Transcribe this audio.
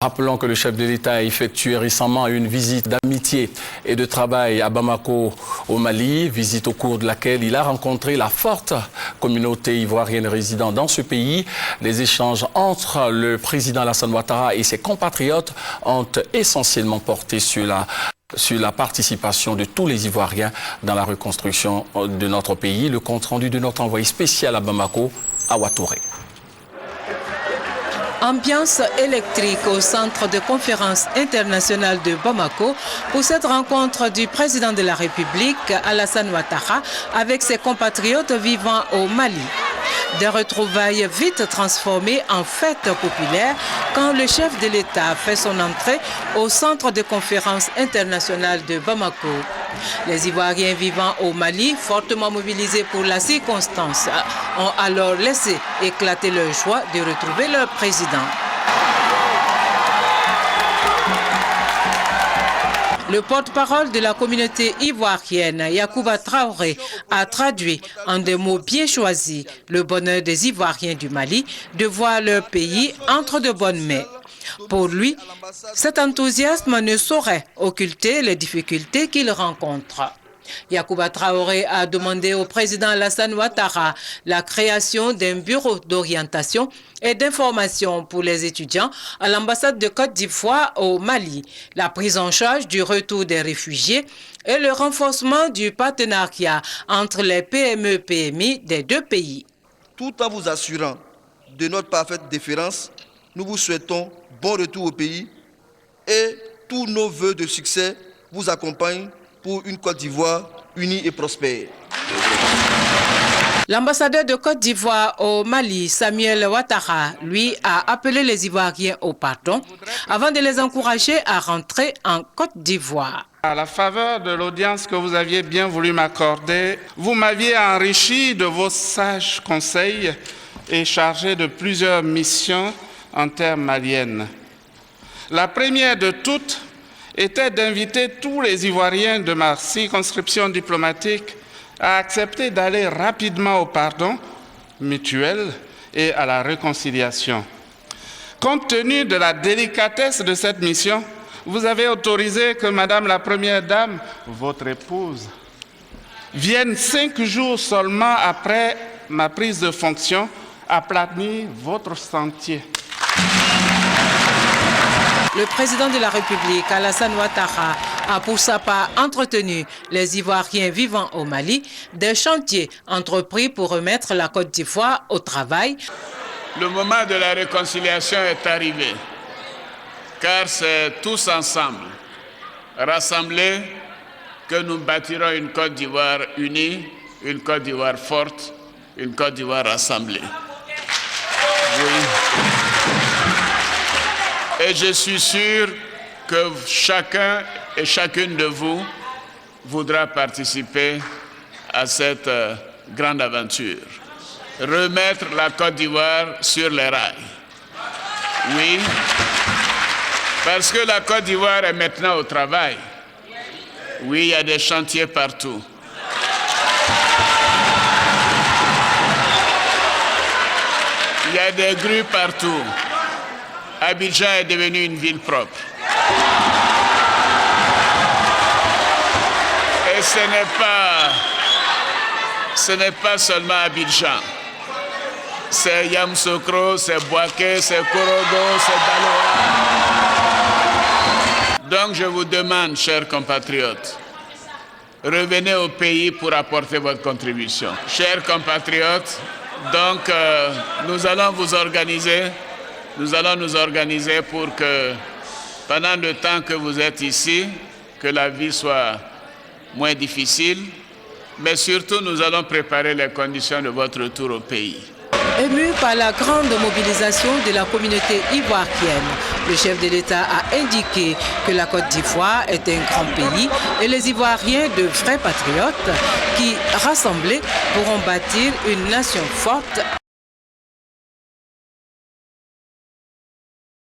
Rappelons que le chef de l'État a effectué récemment une visite d'amitié et de travail à Bamako, au Mali, visite au cours de laquelle il a rencontré la forte communauté ivoirienne résidant dans ce pays. Les échanges entre le président Alassane Ouattara et ses compatriotes ont essentiellement porté sur la participation de tous les Ivoiriens dans la reconstruction de notre pays. Le compte-rendu de notre envoyé spécial à Bamako, Awa Touré. Ambiance électrique au centre de conférence internationale de Bamako pour cette rencontre du président de la République, Alassane Ouattara, avec ses compatriotes vivant au Mali. Des retrouvailles vite transformées en fête populaire quand le chef de l'État fait son entrée au centre de conférence internationale de Bamako. Les Ivoiriens vivant au Mali, fortement mobilisés pour la circonstance, ont alors laissé éclater leur joie de retrouver leur président. Le porte-parole de la communauté ivoirienne, Yacouba Traoré, a traduit en des mots bien choisis le bonheur des Ivoiriens du Mali de voir leur pays entre de bonnes mains. Pour lui, cet enthousiasme ne saurait occulter les difficultés qu'il rencontre. Yacouba Traoré a demandé au président Alassane Ouattara la création d'un bureau d'orientation et d'information pour les étudiants à l'ambassade de Côte d'Ivoire au Mali, la prise en charge du retour des réfugiés et le renforcement du partenariat entre les PME-PMI des deux pays. Tout en vous assurant de notre parfaite déférence, nous vous souhaitons bon retour au pays et tous nos vœux de succès vous accompagnent pour une Côte d'Ivoire unie et prospère. L'ambassadeur de Côte d'Ivoire au Mali, Samuel Ouattara, lui, a appelé les Ivoiriens au pardon avant de les encourager à rentrer en Côte d'Ivoire. À la faveur de l'audience que vous aviez bien voulu m'accorder, vous m'aviez enrichi de vos sages conseils et chargé de plusieurs missions en terre malienne. La première de toutes était d'inviter tous les Ivoiriens de ma circonscription diplomatique à accepter d'aller rapidement au pardon mutuel et à la réconciliation. Compte tenu de la délicatesse de cette mission, vous avez autorisé que Madame la Première Dame, votre épouse, vienne 5 jours seulement après ma prise de fonction aplanir votre sentier. Le président de la République, Alassane Ouattara, a pour sa part entretenu les Ivoiriens vivant au Mali des chantiers entrepris pour remettre la Côte d'Ivoire au travail. Le moment de la réconciliation est arrivé, car c'est tous ensemble, rassemblés, que nous bâtirons une Côte d'Ivoire unie, une Côte d'Ivoire forte, une Côte d'Ivoire rassemblée. Oui. Et je suis sûr que chacun et chacune de vous voudra participer à cette grande aventure. Remettre la Côte d'Ivoire sur les rails. Oui, parce que la Côte d'Ivoire est maintenant au travail. Oui, il y a des chantiers partout. Il y a des grues partout. Abidjan est devenue une ville propre. Et ce n'est pas seulement Abidjan. C'est Yamoussoukro, c'est Bouaké, c'est Korogo, c'est Daloa. Donc je vous demande, chers compatriotes, revenez au pays pour apporter votre contribution. Chers compatriotes, donc nous allons nous organiser pour que pendant le temps que vous êtes ici, que la vie soit moins difficile, mais surtout nous allons préparer les conditions de votre retour au pays. Ému par la grande mobilisation de la communauté ivoirienne, le chef de l'État a indiqué que la Côte d'Ivoire est un grand pays et les Ivoiriens de vrais patriotes qui, rassemblés, pourront bâtir une nation forte.